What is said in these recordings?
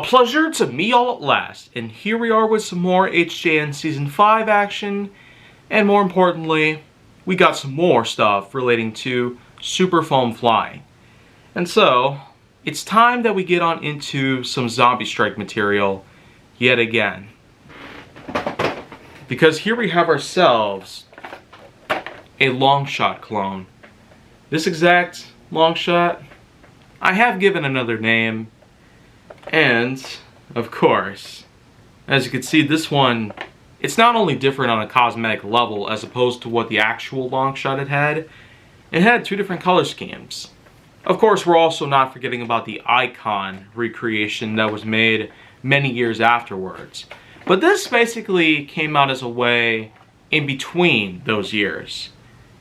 pleasure to meet y'all at last, and here we are with some more HJN Season 5 action, and more importantly, we got some more stuff relating to super foam flying. And so, it's time that we get on into some Zombie Strike material yet again. Because here we have ourselves a long shot clone. This exact long shot, I have given another name. And, of course, as you can see, this one, it's not only different on a cosmetic level as opposed to what the actual long shot had. It had two different color schemes. Of course, we're also not forgetting about the icon recreation that was made many years afterwards. But this basically came out as a way in between those years.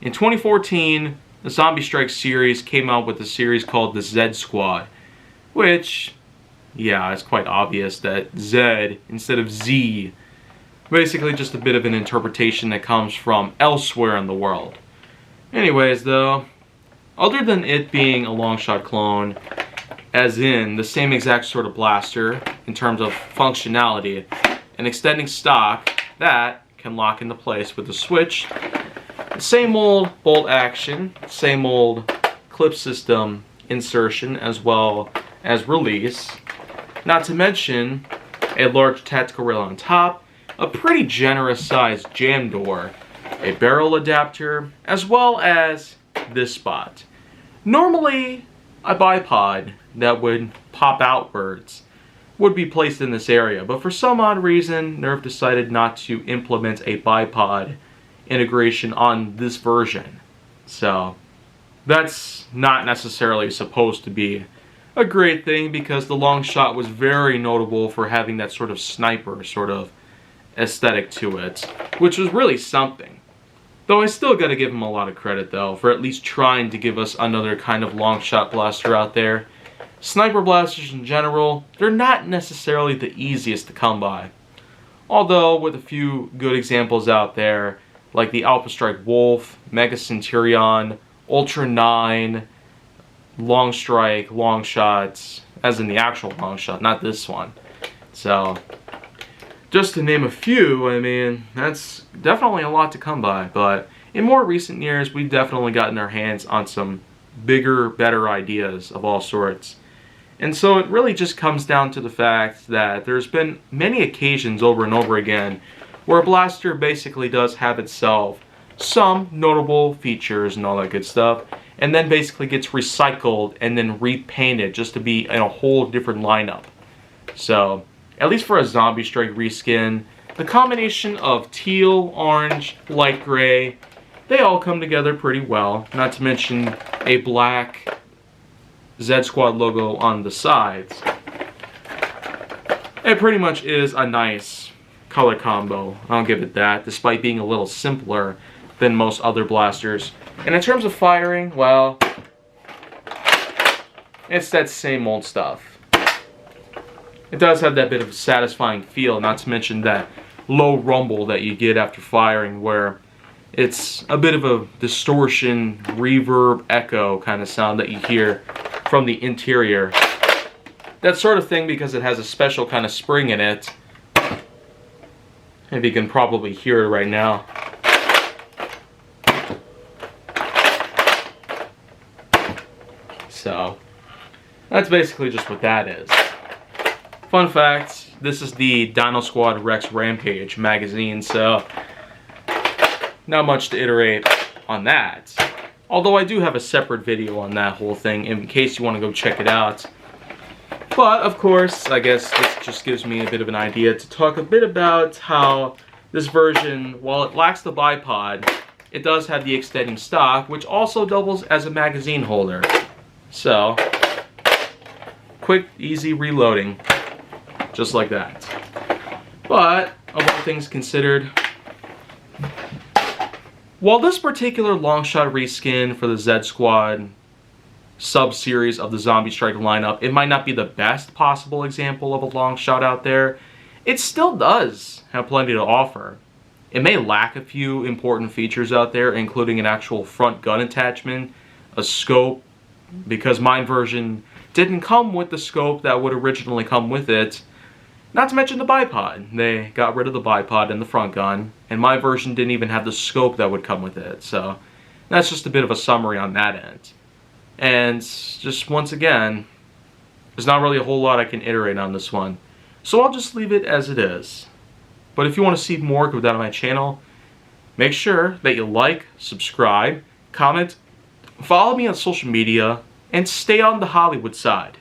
In 2014, the Zombie Strike series came out with a series called the Z Squad, which, yeah, it's quite obvious that Z instead of Z, basically just a bit of an interpretation that comes from elsewhere in the world. Anyways, though, other than it being a long shot clone, as in the same exact sort of blaster in terms of functionality, and extending stock that can lock into place with a switch, same old bolt action, same old clip system insertion as well as release. Not to mention a large tactical rail on top, a pretty generous sized jam door, a barrel adapter, as well as this spot. Normally, a bipod that would pop outwards would be placed in this area, but for some odd reason, Nerve decided not to implement a bipod integration on this version. So, that's not necessarily supposed to be a great thing, because the long shot was very notable for having that sort of sniper sort of aesthetic to it, which was really something. Though I still gotta give him a lot of credit though, for at least trying to give us another kind of long shot blaster out there. Sniper blasters in general, they're not necessarily the easiest to come by. Although with a few good examples out there, like the Alpha Strike Wolf, Mega Centurion, Ultra 9, long strike, long shots, as in the actual long shot, not this one. So, just to name a few, I mean, that's definitely a lot to come by. But in more recent years, we've definitely gotten our hands on some bigger, better ideas of all sorts. And so it really just comes down to the fact that there's been many occasions over and over again where a blaster basically does have itself some notable features and all that good stuff, and then basically gets recycled and then repainted just to be in a whole different lineup. So, at least for a Zombie Strike reskin, the combination of teal, orange, light gray, they all come together pretty well. Not to mention a black Z Squad logo on the sides. It pretty much is a nice color combo, I'll give it that, despite being a little simpler than most other blasters. And in terms of firing, well, it's that same old stuff. It does have that bit of a satisfying feel, not to mention that low rumble that you get after firing, where it's a bit of a distortion, reverb, echo kind of sound that you hear from the interior. That sort of thing, because it has a special kind of spring in it. If you can probably hear it right now. So, that's basically just what that is. Fun fact, this is the Dino Squad Rex Rampage magazine, so not much to iterate on that. Although I do have a separate video on that whole thing in case you want to go check it out. But, of course, I guess this just gives me a bit of an idea to talk a bit about how this version, while it lacks the bipod, it does have the extending stock, which also doubles as a magazine holder. So, quick, easy reloading, just like that. But, of all things considered, while this particular long shot reskin for the Z Squad sub-series of the Zombie Strike lineup, it might not be the best possible example of a long shot out there, it still does have plenty to offer. It may lack a few important features out there, including an actual front gun attachment, a scope, because my version didn't come with the scope that would originally come with it. Not to mention the bipod. They got rid of the bipod in the front gun, and my version didn't even have the scope that would come with it. So that's just a bit of a summary on that end. And just once again, there's not really a whole lot I can iterate on this one. So I'll just leave it as it is. But if you want to see more go down on my channel, make sure that you like, subscribe, comment, follow me on social media, and stay on the Hollywood side.